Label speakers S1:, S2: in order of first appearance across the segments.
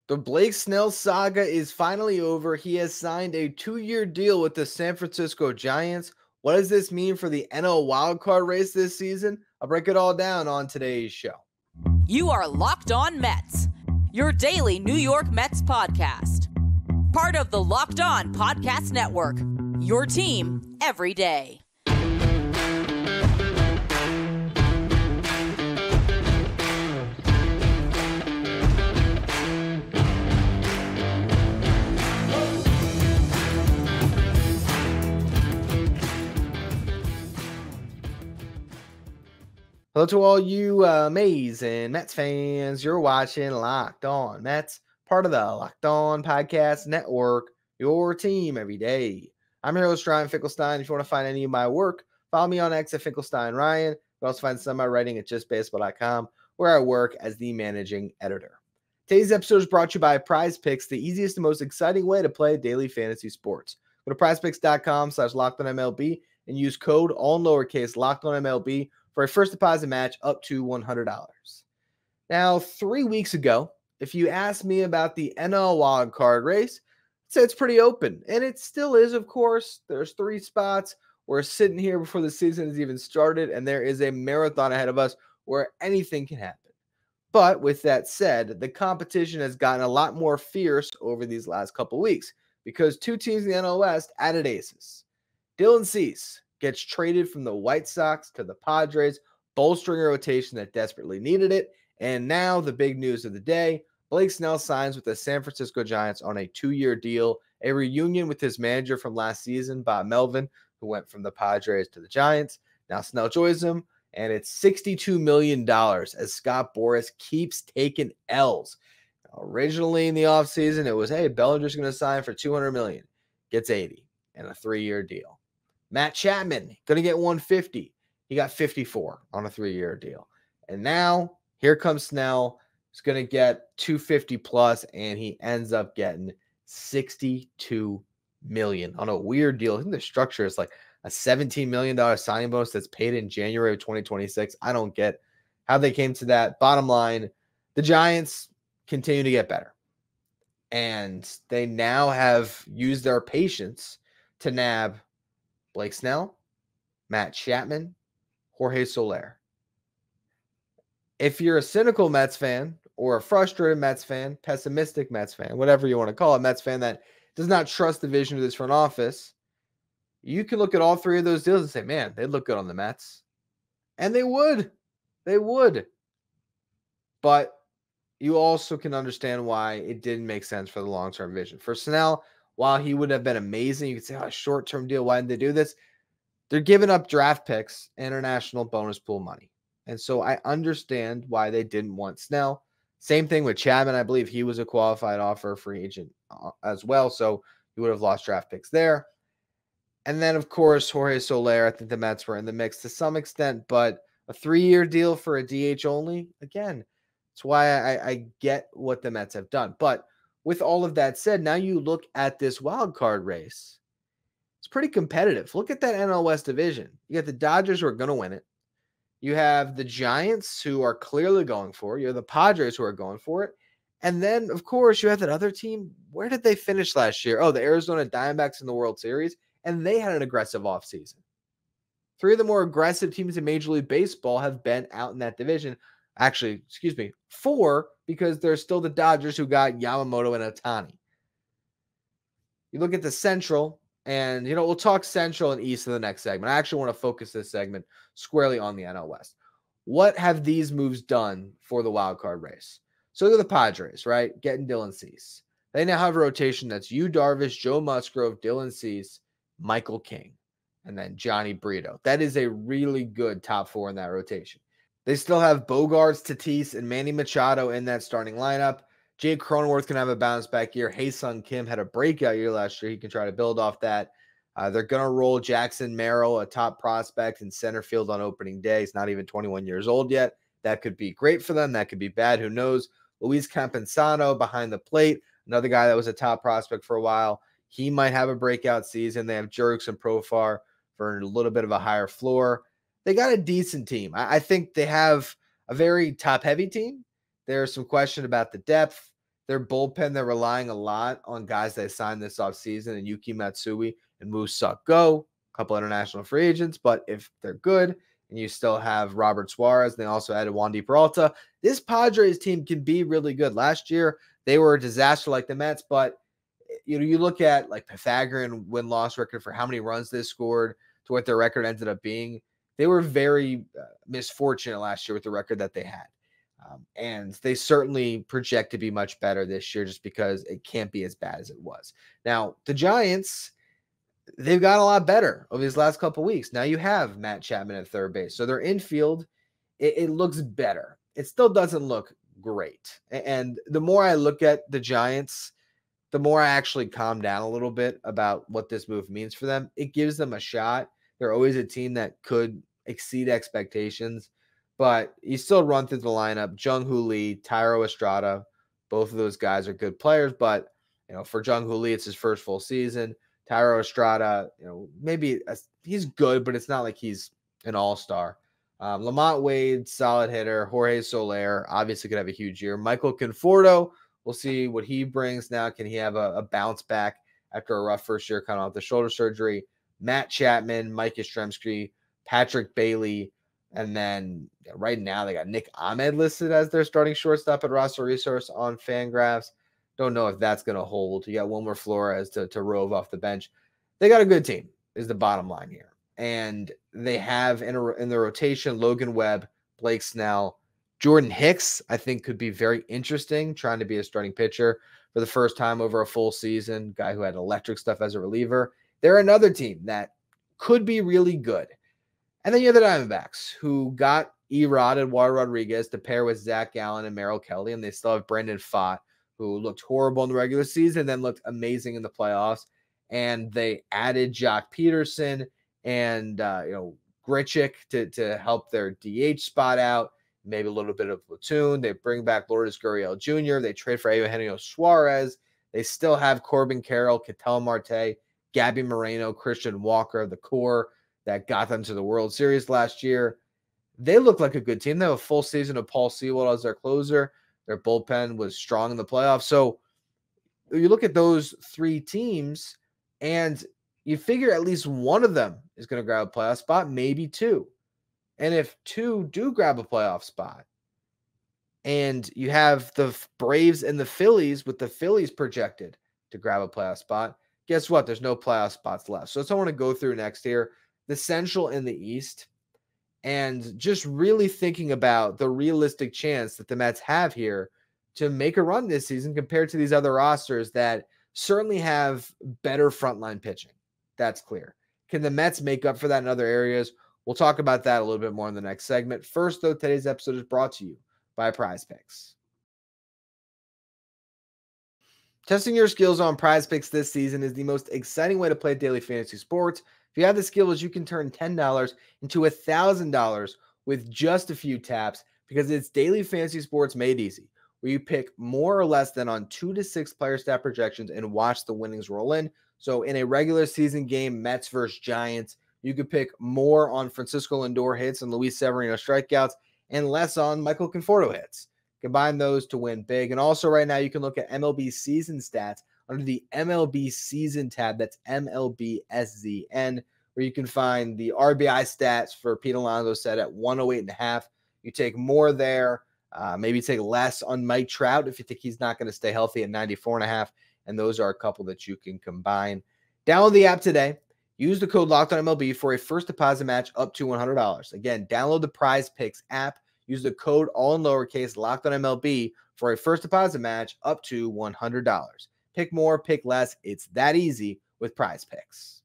S1: The Blake Snell saga is finally over. He has signed a 2-year deal with the San Francisco Giants. What does this mean for the NL wildcard race this season? I'll break it all down on today's show.
S2: You are Locked On Mets, your daily New York Mets podcast. Part of the Locked On Podcast Network, your team every day.
S1: Hello to all you amazing Mets fans. You're watching Locked On Mets, part of the Locked On Podcast Network, your team every day. I'm your host, Ryan Finkelstein. If you want to find any of my work, follow me on X at Finkelstein Ryan. You can also find some of my writing at justbaseball.com, where I work as the managing editor. Today's episode is brought to you by Prize Picks, the easiest and most exciting way to play daily fantasy sports. Go to prizepicks.com/LockedOnMLB and use code, all in lowercase, LockedOnMLB, for a first deposit match up to $100. Now, 3 weeks ago, if you asked me about the NL wildcard race, I'd say it's pretty open. And it still is, of course. There's 3 spots. We're sitting here before the season has even started, and there is a marathon ahead of us where anything can happen. But with that said, the competition has gotten a lot more fierce over these last couple weeks because 2 teams in the NL West added aces. Dylan Cease gets traded from the White Sox to the Padres, bolstering a rotation that desperately needed it. And now the big news of the day, Blake Snell signs with the San Francisco Giants on a 2-year deal, a reunion with his manager from last season, Bob Melvin, who went from the Padres to the Giants. Now Snell joins him, and it's $62 million as Scott Boras keeps taking L's. Originally in the offseason, it was, hey, Bellinger's going to sign for $200 million, gets $80 and a 3-year deal. Matt Chapman, going to get $150. He got $54 on a 3-year deal. And now, here comes Snell. He's going to get $250 plus, and he ends up getting $62 million on a weird deal. I think the structure is like a $17 million signing bonus that's paid in January of 2026. I don't get how they came to that. Bottom line, the Giants continue to get better. And they now have used their patience to nab Blake Snell, Matt Chapman, Jorge Soler. If you're a cynical Mets fan or a frustrated Mets fan, pessimistic Mets fan, whatever you want to call it, Mets fan that does not trust the vision of this front office, you can look at all 3 of those deals and say, man, they'd look good on the Mets. And they would. They would. But you also can understand why it didn't make sense for the long-term vision. For Snell, while he would have been amazing, you could say, a short-term deal, why didn't they do this? They're giving up draft picks, international bonus pool money. And so I understand why they didn't want Snell. Same thing with Chapman. I believe he was a qualified offer free agent as well, so he would have lost draft picks there. And then, of course, Jorge Soler, I think the Mets were in the mix to some extent, but a 3-year deal for a DH only, again, that's why I get what the Mets have done. But with all of that said, now you look at this wild card race. It's pretty competitive. Look at that NL West division. You got the Dodgers who are going to win it. You have the Giants who are clearly going for it. You have the Padres who are going for it. And then, of course, you have that other team. Where did they finish last year? Oh, the Arizona Diamondbacks in the World Series. And they had an aggressive offseason. 3 of the more aggressive teams in Major League Baseball have been out in that division. Actually, 4, because there's still the Dodgers who got Yamamoto and Ohtani. You look at the Central, and, we'll talk Central and East in the next segment. I actually want to focus this segment squarely on the NL West. What have these moves done for the wild card race? So look at the Padres, right? Getting Dylan Cease. They now have a rotation that's Yu Darvish, Joe Musgrove, Dylan Cease, Michael King, and then Johnny Brito. That is a really good top 4 in that rotation. They still have Bogarts, Tatis, and Manny Machado in that starting lineup. Jake Cronenworth can have a bounce back year. Hae-Sung Kim had a breakout year last year. He can try to build off that. They're going to roll Jackson Merrill, a top prospect in center field on opening day. He's not even 21 years old yet. That could be great for them. That could be bad. Who knows? Luis Campusano behind the plate, another guy that was a top prospect for a while. He might have a breakout season. They have Jurickson and Profar for a little bit of a higher floor. They got a decent team. I think they have a very top-heavy team. There's some question about the depth. Their bullpen, they're relying a lot on guys they signed this offseason, and Yuki Matsui and Musuk Go, a couple international free agents. But if they're good, and you still have Robert Suarez, and they also added Wandy Peralta, this Padres team can be really good. Last year, they were a disaster like the Mets, but you look at like Pythagorean win-loss record for how many runs they scored to what their record ended up being. They were very misfortunate last year with the record that they had. And they certainly project to be much better this year just because it can't be as bad as it was. Now, the Giants, they've got a lot better over these last couple of weeks. Now you have Matt Chapman at third base. So their infield, it looks better. It still doesn't look great. And the more I look at the Giants, the more I actually calm down a little bit about what this move means for them. It gives them a shot. They're always a team that could exceed expectations, but you still run through the lineup. Jung-Hoo Lee, Thairo Estrada, both of those guys are good players, but for Jung-Hoo Lee, it's his first full season. Thairo Estrada, he's good, but it's not like he's an all-star. Lamont Wade, solid hitter. Jorge Soler, obviously could have a huge year. Michael Conforto, we'll see what he brings now. Can he have a bounce back after a rough first year coming off the shoulder surgery? Matt Chapman, Mike Yastrzemski, Patrick Bailey, and then right now they got Nick Ahmed listed as their starting shortstop at Roster Resource on FanGraphs. Don't know if that's going to hold. You got Wilmer Flores to rove off the bench. They got a good team is the bottom line here. And they have in the rotation Logan Webb, Blake Snell, Jordan Hicks, I think could be very interesting trying to be a starting pitcher for the first time over a full season, guy who had electric stuff as a reliever. They're another team that could be really good. And then you have the Diamondbacks, who got Erod Eduardo Rodriguez to pair with Zach Gallen and Merrill Kelly, and they still have Brendan Pfaadt, who looked horrible in the regular season, then looked amazing in the playoffs. And they added Jock Peterson and Grichuk to help their DH spot out, maybe a little bit of platoon. They bring back Lourdes Gurriel Jr. They trade for Eugenio Suarez. They still have Corbin Carroll, Ketel Marte, Gabby Moreno, Christian Walker, the core that got them to the World Series last year. They look like a good team. They have a full season of Paul Sewald as their closer. Their bullpen was strong in the playoffs. So you look at those three teams, and you figure at least one of them is going to grab a playoff spot, maybe two. And if two do grab a playoff spot, and you have the Braves and the Phillies, with the Phillies projected to grab a playoff spot, guess what? There's no playoff spots left. So that's what I want to go through next here. The Central and the East, and just really thinking about the realistic chance that the Mets have here to make a run this season compared to these other rosters that certainly have better frontline pitching. That's clear. Can the Mets make up for that in other areas? We'll talk about that a little bit more in the next segment. First, though, today's episode is brought to you by Prize Picks. Testing your skills on Prize Picks this season is the most exciting way to play daily fantasy sports. If you have the skills, you can turn $10 into $1,000 with just a few taps, because it's daily fantasy sports made easy, where you pick more or less than on 2 to 6 player stat projections and watch the winnings roll in. So in a regular season game, Mets versus Giants, you could pick more on Francisco Lindor hits and Luis Severino strikeouts and less on Michael Conforto hits. Combine those to win big. And also right now you can look at MLB season stats under the MLB season tab. That's MLBSZN, where you can find the RBI stats for Pete Alonso set at 108.5. You take more there. Maybe take less on Mike Trout if you think he's not going to stay healthy at 94.5. And those are a couple that you can combine. Download the app today. Use the code LOCKEDONMLB for a first deposit match up to $100. Again, download the Prize Picks app. Use the code all in lowercase LOCKEDONMLB for a first deposit match up to $100. Pick more, pick less. It's that easy with Prize Picks.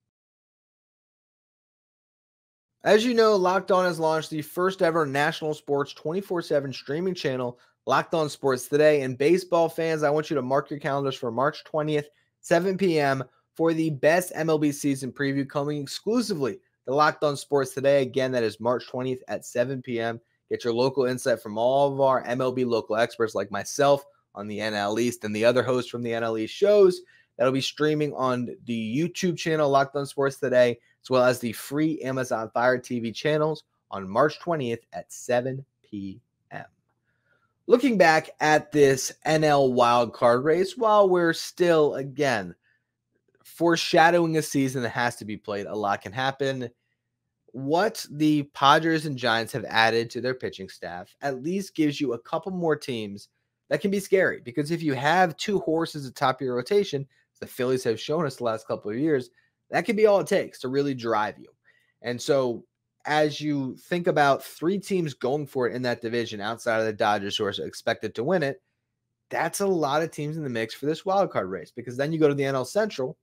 S1: As you know, Locked On has launched the first ever national sports 24/7 streaming channel, Locked On Sports Today. And baseball fans, I want you to mark your calendars for March 20th, 7 p.m. for the best MLB season preview coming exclusively to Locked On Sports Today. Again, that is March 20th at 7 p.m. Get your local insight from all of our MLB local experts like myself on the NL East and the other hosts from the NL East shows. That'll be streaming on the YouTube channel Locked On Sports Today, as well as the free Amazon Fire TV channels on March 20th at 7 p.m. Looking back at this NL wildcard race, while we're still, again, foreshadowing a season that has to be played, a lot can happen. What the Padres and Giants have added to their pitching staff at least gives you a couple more teams that can be scary. Because if you have two horses at the top of your rotation, the Phillies have shown us the last couple of years, that can be all it takes to really drive you. And so as you think about three teams going for it in that division outside of the Dodgers who are expected to win it, that's a lot of teams in the mix for this wild card race. Because then you go to the NL Central.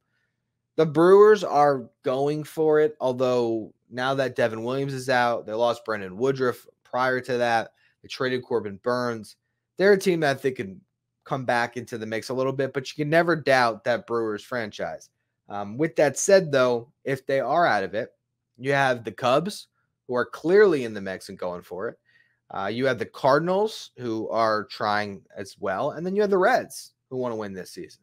S1: The Brewers are going for it, although now that Devin Williams is out, they lost Brendan Woodruff prior to that. They traded Corbin Burns. They're a team that I think can come back into the mix a little bit, but you can never doubt that Brewers franchise. With that said, though, if they are out of it, you have the Cubs, who are clearly in the mix and going for it. You have the Cardinals, who are trying as well. And then you have the Reds, who want to win this season.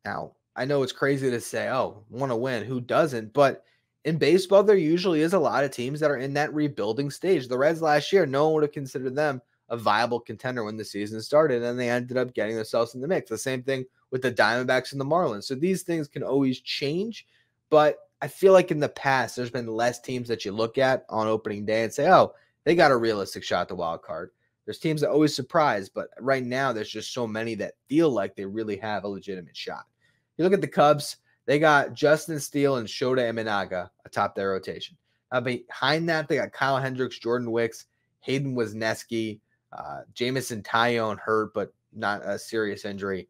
S1: Now, I know it's crazy to say, oh, want to win. Who doesn't? But in baseball, there usually is a lot of teams that are in that rebuilding stage. The Reds last year, no one would have considered them a viable contender when the season started, and they ended up getting themselves in the mix. The same thing with the Diamondbacks and the Marlins. So these things can always change, but I feel like in the past, there's been less teams that you look at on opening day and say, oh, they got a realistic shot at the wild card. There's teams that always surprise, but right now there's just so many that feel like they really have a legitimate shot. You look at the Cubs, they got Justin Steele and Shota Imanaga atop their rotation. Behind that, they got Kyle Hendricks, Jordan Wicks, Hayden Wesneski, Jamison Tyone hurt, but not a serious injury.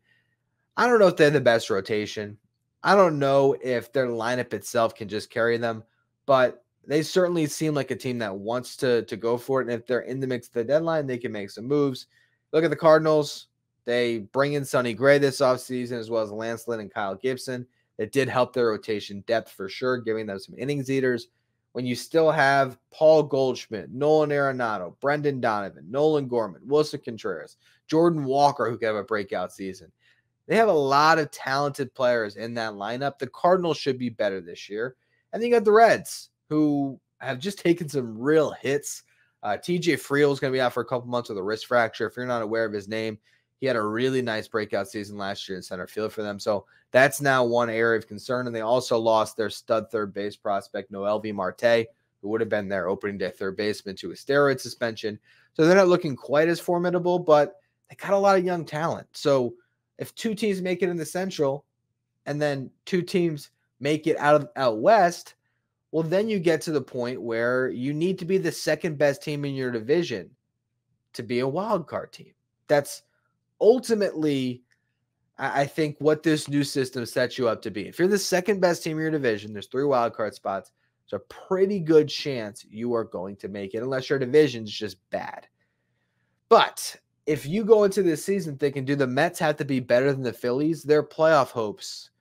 S1: I don't know if they're the best rotation. I don't know if their lineup itself can just carry them, but they certainly seem like a team that wants to go for it. And if they're in the mix of the deadline, they can make some moves. Look at the Cardinals. They bring in Sonny Gray this offseason, as well as Lance Lynn and Kyle Gibson. It did help their rotation depth for sure, giving them some innings eaters. When you still have Paul Goldschmidt, Nolan Arenado, Brendan Donovan, Nolan Gorman, Wilson Contreras, Jordan Walker, who could have a breakout season. They have a lot of talented players in that lineup. The Cardinals should be better this year. And then you got the Reds, who have just taken some real hits. TJ Friel is going to be out for a couple months with a wrist fracture. If you're not aware of his name, he had a really nice breakout season last year in center field for them. So that's now one area of concern. And they also lost their stud third base prospect, Noelvi Marte, who would have been their opening day third baseman, to a steroid suspension. So they're not looking quite as formidable, but they got a lot of young talent. So if two teams make it in the Central and then two teams make it out west, well, then you get to the point where you need to be the second best team in your division to be a wild card team. That's ultimately, I think, what this new system sets you up to be. If you're the second best team in your division, there's 3 wild card spots. There's a pretty good chance you are going to make it, unless your division's just bad. But if you go into this season thinking, do the Mets have to be better than the Phillies? Their playoff hopes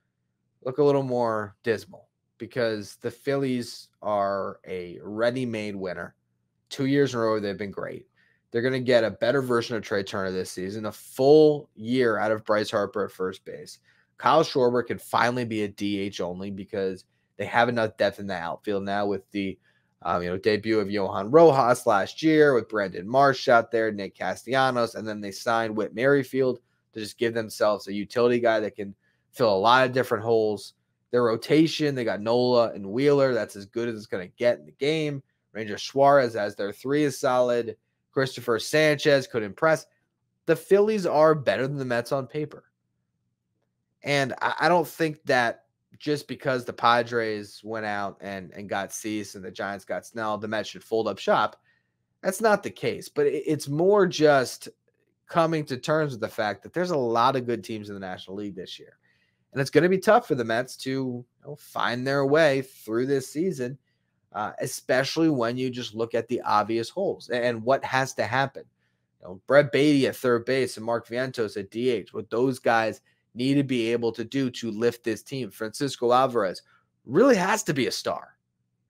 S1: look a little more dismal, because the Phillies are a ready-made winner. 2 years in a row, they've been great. They're going to get a better version of Trey Turner this season, a full year out of Bryce Harper at first base. Kyle Schwarber can finally be a DH only, because they have enough depth in the outfield now with the debut of Johan Rojas last year, with Brandon Marsh out there, Nick Castellanos, and then they signed Whit Merrifield to just give themselves a utility guy that can fill a lot of different holes. Their rotation, they got Nola and Wheeler. That's as good as it's going to get in the game. Ranger Suarez as their 3 is solid. Christopher Sanchez could impress. The Phillies are better than the Mets on paper. And I don't think that just because the Padres went out and got Cease and the Giants got Snell, the Mets should fold up shop. That's not the case. But it's more just coming to terms with the fact that there's a lot of good teams in the National League this year. And it's going to be tough for the Mets to find their way through this season, especially when you just look at the obvious holes and what has to happen. Brett Beatty at third base and Mark Vientos at DH, what those guys need to be able to do to lift this team. Francisco Alvarez really has to be a star.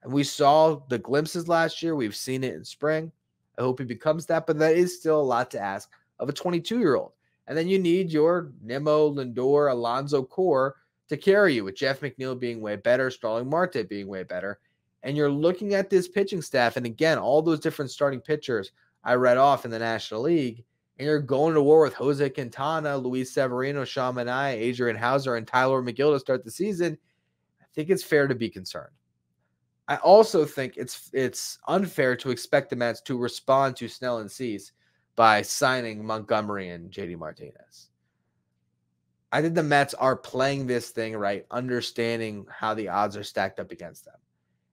S1: And we saw the glimpses last year. We've seen it in spring. I hope he becomes that, but that is still a lot to ask of a 22-year-old. And then you need your Nimmo, Lindor, Alonso core to carry you, with Jeff McNeil being way better, Starling Marte being way better. And you're looking at this pitching staff, and again, all those different starting pitchers I read off in the National League, and you're going to war with Jose Quintana, Luis Severino, Sean Manaea, Adrian Hauser, and Tyler McGill to start the season, I think it's fair to be concerned. I also think it's unfair to expect the Mets to respond to Snell and Cease by signing Montgomery and JD Martinez. I think the Mets are playing this thing right, understanding how the odds are stacked up against them.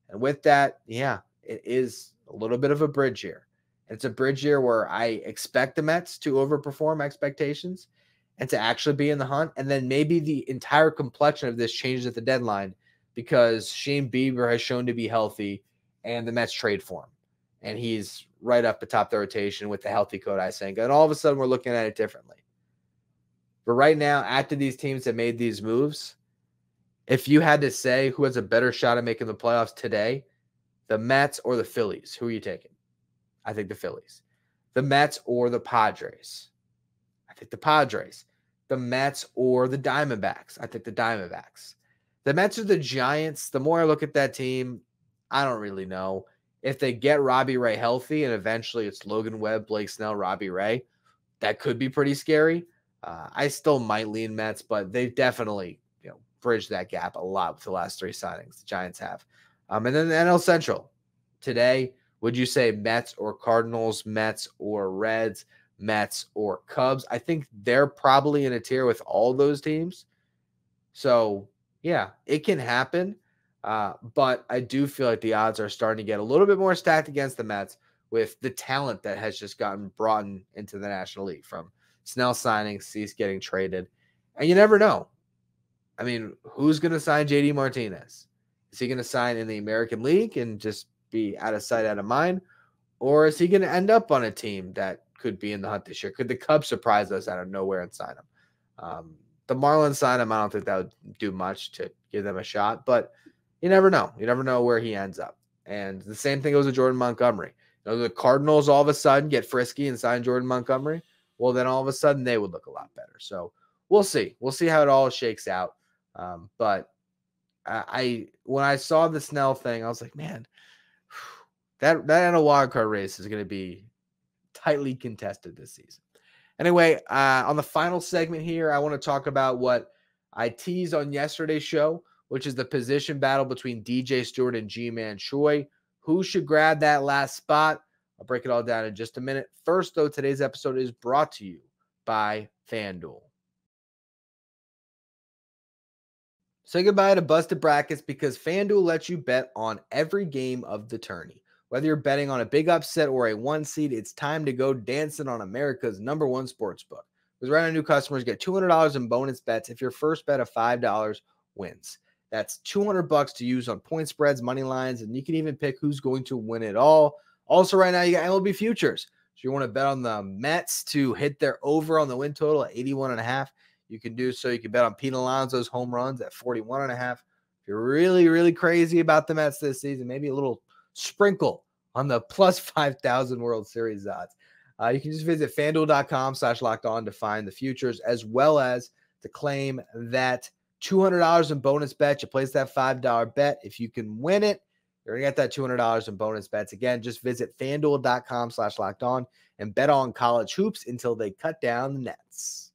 S1: And with that, yeah, it is a little bit of a bridge year. It's a bridge year where I expect the Mets to overperform expectations and to actually be in the hunt. And then maybe the entire complexion of this changes at the deadline because Shane Bieber has shown to be healthy and the Mets trade for him. And he's right up atop the rotation with the healthy Kodai Senga. And all of a sudden, we're looking at it differently. But right now, after these teams have made these moves, if you had to say who has a better shot at making the playoffs today, the Mets or the Phillies, who are you taking? I think the Phillies. The Mets or the Padres? I think the Padres. The Mets or the Diamondbacks? I think the Diamondbacks. The Mets or the Giants? The more I look at that team, I don't really know. If they get Robbie Ray healthy and eventually it's Logan Webb, Blake Snell, Robbie Ray, that could be pretty scary. I still might lean Mets, but they've definitely bridged that gap a lot with the last three signings the Giants have. And then the NL Central. Today, would you say Mets or Cardinals, Mets or Reds, Mets or Cubs? I think they're probably in a tier with all those teams. So, yeah, it can happen. But I do feel like the odds are starting to get a little bit more stacked against the Mets with the talent that has just gotten brought into the National League from Snell signing, Cease getting traded. And you never know. I mean, who's going to sign JD Martinez? Is he going to sign in the American League and just be out of sight, out of mind? Or is he going to end up on a team that could be in the hunt this year? Could the Cubs surprise us out of nowhere and sign him? The Marlins sign him. I don't think that would do much to give them a shot, but you never know. You never know where he ends up. And the same thing goes with Jordan Montgomery. The Cardinals all of a sudden get frisky and sign Jordan Montgomery. Well, then all of a sudden they would look a lot better. So we'll see. We'll see how it all shakes out. But when I saw the Snell thing, I was like, man, that NL wildcard race is going to be tightly contested this season. Anyway, on the final segment here, I want to talk about what I teased on yesterday's show, which is the position battle between DJ Stewart and G-Man Choi. Who should grab that last spot? I'll break it all down in just a minute. First, though, today's episode is brought to you by FanDuel. Say goodbye to busted brackets because FanDuel lets you bet on every game of the tourney. Whether you're betting on a big upset or a one seed, it's time to go dancing on America's #1 sportsbook. Because right now, new customers get $200 in bonus bets if your first bet of $5 wins. That's $200 to use on point spreads, money lines, and you can even pick who's going to win it all. Also, right now, you got MLB futures. So you want to bet on the Mets to hit their over on the win total at 81.5. You can do so. You can bet on Pete Alonso's home runs at 41.5. If you're really, really crazy about the Mets this season, maybe a little sprinkle on the plus 5,000 World Series odds. You can just visit FanDuel.com/lockedon to find the futures, as well as to claim that $200 in bonus bet. You place that $5 bet. If you can win it, you're going to get that $200 in bonus bets. Again, just visit FanDuel.com/lockedon and bet on college hoops until they cut down the nets.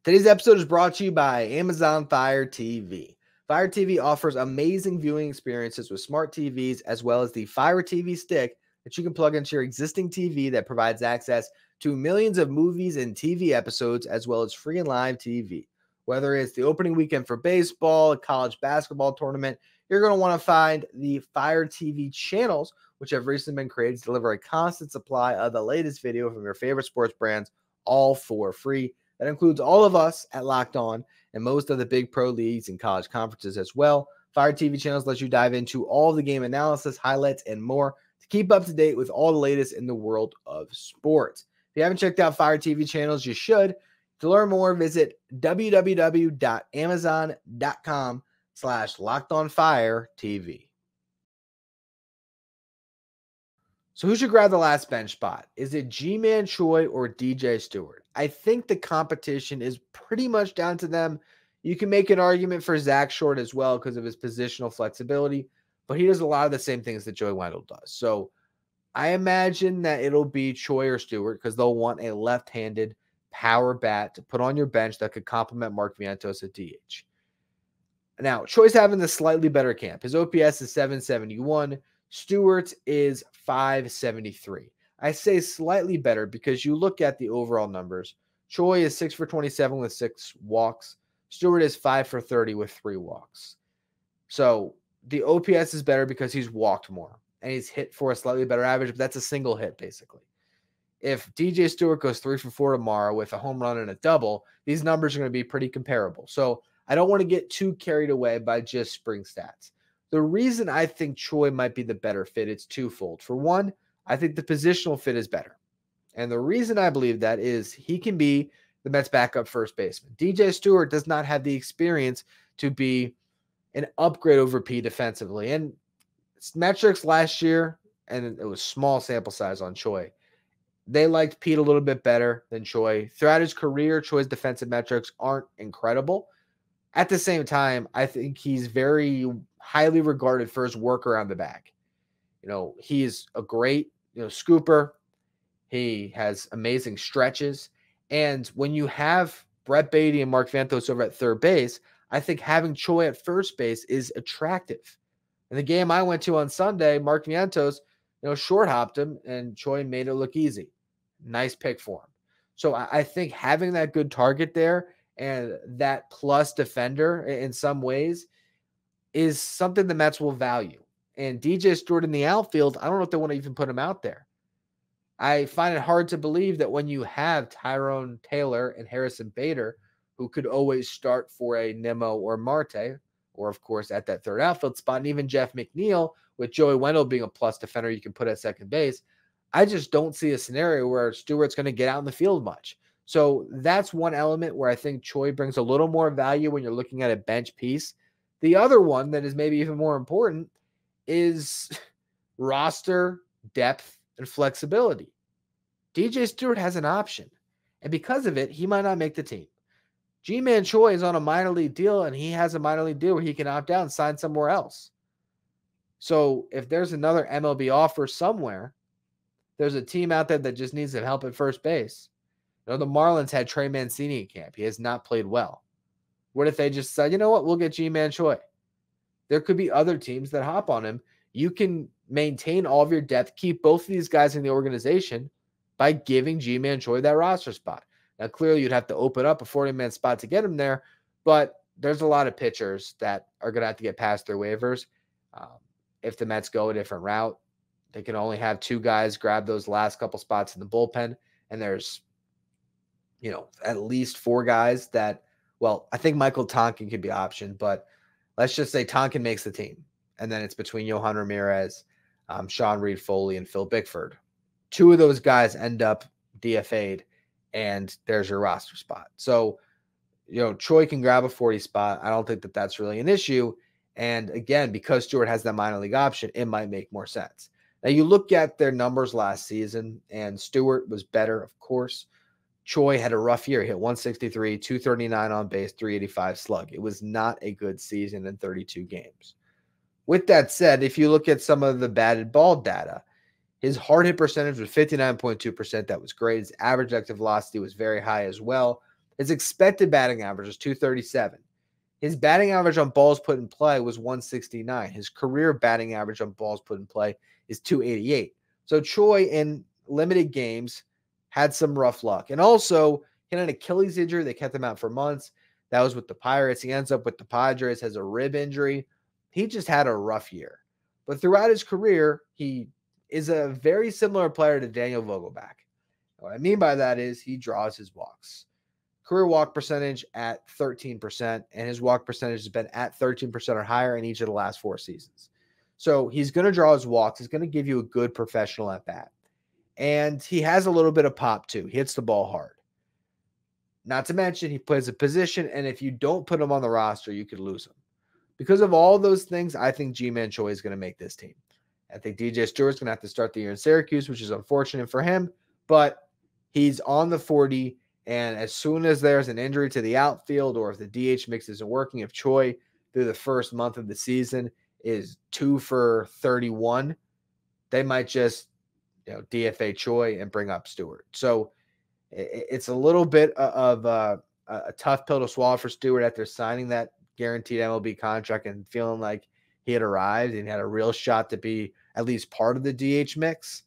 S1: Today's episode is brought to you by Amazon Fire TV. Fire TV offers amazing viewing experiences with smart TVs, as well as the Fire TV stick that you can plug into your existing TV that provides access to millions of movies and TV episodes, as well as free and live TV. Whether it's the opening weekend for baseball, a college basketball tournament, you're going to want to find the Fire TV channels, which have recently been created to deliver a constant supply of the latest video from your favorite sports brands, all for free. That includes all of us at Locked On and most of the big pro leagues and college conferences as well. Fire TV channels let you dive into all the game analysis, highlights, and more to keep up to date with all the latest in the world of sports. If you haven't checked out Fire TV channels, you should. To learn more, visit www.amazon.com/LockedOnFireTV. So who should grab the last bench spot? Is it G-Man Choi or DJ Stewart? I think the competition is pretty much down to them. You can make an argument for Zach Short as well because of his positional flexibility, but he does a lot of the same things that Joey Wendell does. So I imagine that it'll be Choi or Stewart because they'll want a left-handed power bat to put on your bench that could complement Mark Vientos at DH. Now, Choi's having the slightly better camp. His OPS is 771. Stewart is 573. I say slightly better because you look at the overall numbers. Choi is 6 for 27 with 6 walks. Stewart is 5 for 30 with 3 walks. So the OPS is better because he's walked more and he's hit for a slightly better average, but that's a single hit basically. If DJ Stewart goes 3 for 4 tomorrow with a home run and a double, these numbers are going to be pretty comparable. So I don't want to get too carried away by just spring stats. The reason I think Choi might be the better fit, it's twofold. For one, I think the positional fit is better. And the reason I believe that is he can be the Mets' backup first baseman. DJ Stewart does not have the experience to be an upgrade over P defensively. And metrics last year, and it was small sample size on Choi, they liked Pete a little bit better than Choi. Throughout his career, Choi's defensive metrics aren't incredible. At the same time, I think he's very highly regarded for his work around the bag. He's a great, scooper. He has amazing stretches. And when you have Brett Beatty and Mark Vientos over at third base, I think having Choi at first base is attractive. In the game I went to on Sunday, Mark Vientos, short hopped him and Choi made it look easy. Nice pick for him. So I think having that good target there and that plus defender in some ways is something the Mets will value. And DJ Stewart in the outfield, I don't know if they want to even put him out there. I find it hard to believe that when you have Tyrone Taylor and Harrison Bader, who could always start for a Nimmo or Marte, or of course at that third outfield spot, and even Jeff McNeil, with Joey Wendell being a plus defender you can put at second base, I just don't see a scenario where Stewart's going to get out in the field much. So that's one element where I think Choi brings a little more value when you're looking at a bench piece. The other one that is maybe even more important is roster depth and flexibility. DJ Stewart has an option, and because of it, he might not make the team. G-Man Choi is on a minor league deal, and he has a minor league deal where he can opt out and sign somewhere else. So if there's another MLB offer somewhere, there's a team out there that just needs some help at first base. The Marlins had Trey Mancini in camp. He has not played well. What if they just said, you know what, we'll get G-Man Choi? There could be other teams that hop on him. You can maintain all of your depth, keep both of these guys in the organization by giving G-Man Choi that roster spot. Now, clearly, you'd have to open up a 40-man spot to get him there, but there's a lot of pitchers that are going to have to get past their waivers. If the Mets go a different route, they can only have 2 guys grab those last couple spots in the bullpen, and there's, at least 4 guys that, I think Michael Tonkin could be optioned, but let's just say Tonkin makes the team, and then it's between Yohan Ramirez, Sean Reed-Foley, and Phil Bickford. 2 of those guys end up DFA'd, and there's your roster spot. So, Choi can grab a 40 spot. I don't think that that's really an issue. And again, because Stewart has that minor league option, it might make more sense. Now, you look at their numbers last season, and Stewart was better, of course. Choi had a rough year. He hit 163, 239 on base, 385 slug. It was not a good season in 32 games. With that said, if you look at some of the batted ball data, his hard hit percentage was 59.2%. That was great. His average exit velocity was very high as well. His expected batting average was 237. His batting average on balls put in play was 169. His career batting average on balls put in play is 288. So Choi, in limited games, had some rough luck. And also, he had an Achilles injury. They kept him out for months. That was with the Pirates. He ends up with the Padres, has a rib injury. He just had a rough year. But throughout his career, he is a very similar player to Daniel Vogelbach. What I mean by that is he draws his walks. Career walk percentage at 13%, and his walk percentage has been at 13% or higher in each of the last 4 seasons. So he's going to draw his walks. He's going to give you a good professional at bat. And he has a little bit of pop too. He hits the ball hard. Not to mention he plays a position, and if you don't put him on the roster, you could lose him. Because of all those things, I think G-Man Choi is going to make this team. I think DJ Stewart's going to have to start the year in Syracuse, which is unfortunate for him, but he's on the 40, and as soon as there's an injury to the outfield or if the DH mix isn't working, if Choi through the first month of the season is 2 for 31, they might just DFA Choi and bring up Stewart. So it's a little bit of a tough pill to swallow for Stewart after signing that guaranteed MLB contract and feeling like he had arrived and had a real shot to be at least part of the DH mix.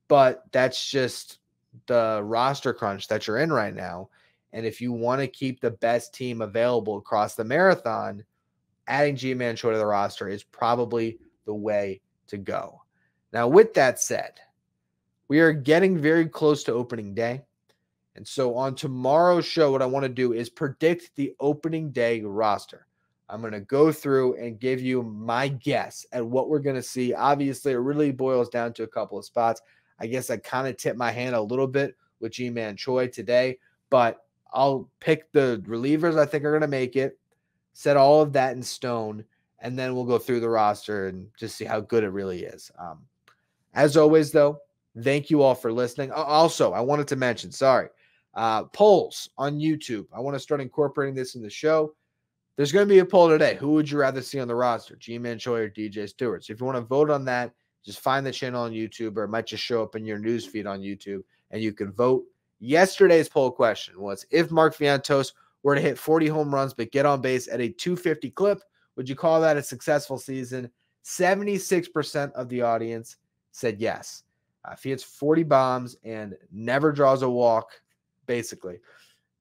S1: But that's just the roster crunch that you're in right now. And if you want to keep the best team available across the marathon, adding G-Man Choi to the roster is probably the way to go. Now, with that said, we are getting very close to opening day. And so on tomorrow's show, what I want to do is predict the opening day roster. I'm going to go through and give you my guess at what we're going to see. Obviously, it really boils down to a couple of spots. I guess I kind of tipped my hand a little bit with G-Man Choi today, but I'll pick the relievers I think are going to make it, set all of that in stone, and then we'll go through the roster and just see how good it really is. As always, though, thank you all for listening. Also, I wanted to mention, polls on YouTube. I want to start incorporating this in the show. There's going to be a poll today. Who would you rather see on the roster, G-Man Choi or DJ Stewart? So if you want to vote on that, just find the channel on YouTube, or it might just show up in your news feed on YouTube, and you can vote. Yesterday's poll question was, if Mark Vientos were to hit 40 home runs but get on base at a 250 clip, would you call that a successful season? 76% of the audience said yes. If he hits 40 bombs and never draws a walk, basically,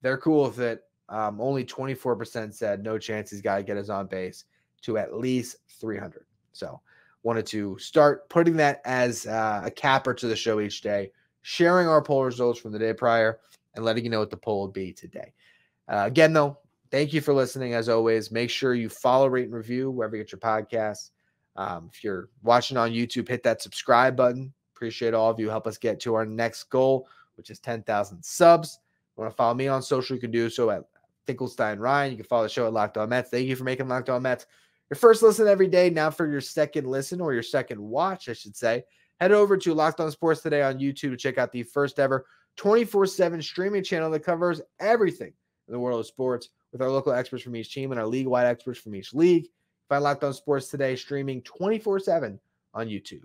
S1: they're cool with it. Only 24% said no chance he's got to get his on base to at least 300. So wanted to start putting that as a capper to the show each day, sharing our poll results from the day prior and letting you know what the poll will be today. Again, though, thank you for listening. As always, make sure you follow, rate, and review wherever you get your podcasts. If you're watching on YouTube, hit that subscribe button. Appreciate all of you. Help us get to our next goal, which is 10,000 subs. If you want to follow me on social, you can do so at Finkelstein Ryan. You can follow the show at Locked On Mets. Thank you for making Locked On Mets your first listen every day. Now for your second listen, or your second watch, I should say, head over to Locked On Sports Today on YouTube to check out the first ever 24/7 streaming channel that covers everything in the world of sports with our local experts from each team and our league-wide experts from each league. Find Locked On Sports Today streaming 24/7 on YouTube.